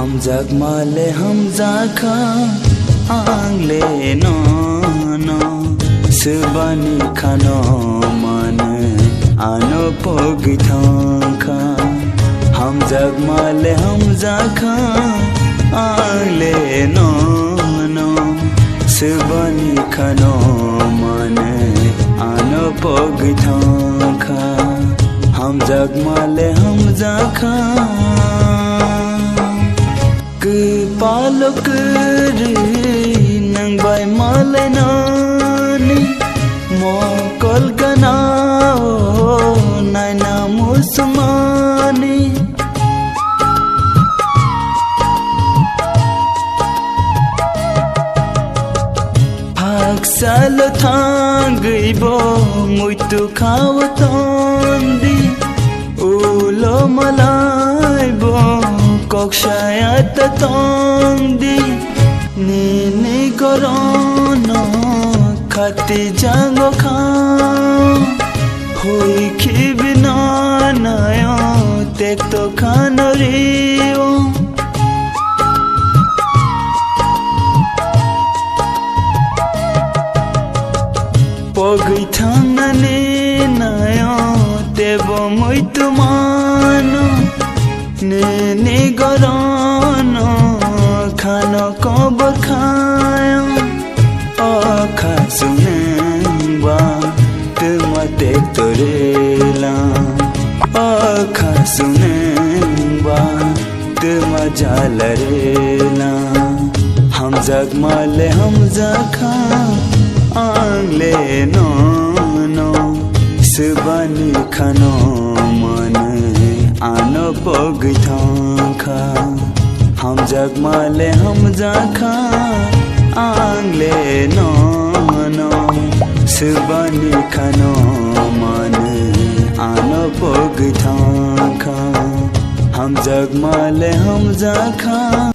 हम जगमाले हम जाखा आंगले नो सुबानी खानो मन आनो पोगी थांखा हम जगमाले हम जाखा आंगले नो सुबानी खानो मन आनो पोगी थांखा हम जगमाले हम जाखा पालक नंग बाय माले नानी मोकल गनाओ नायना मुसमानी हाक्साल थांगइबो मुइतु खावतोंदी उलो मलाइबो कक्षायात तोंदी नीनी करोनो खाती जांगो खा हुई खिबिना नयो तेक तो खानो रियो पगई थांगने नयो तेबो मुइतु मानो ने गरानो खानो कबर खायो आखा सुनेंबा तुम देख तोरेला आखा सुनेंबा तुम जालरेला हम जगमाले हम जाखा आंगले नो सुबानी खानो मन आनो पोगी थांखा हम जगमाले हम जाखा आंगले नो सुबानी खानो मन आनो पोगी थांखा हम जगमाले हम जाखा।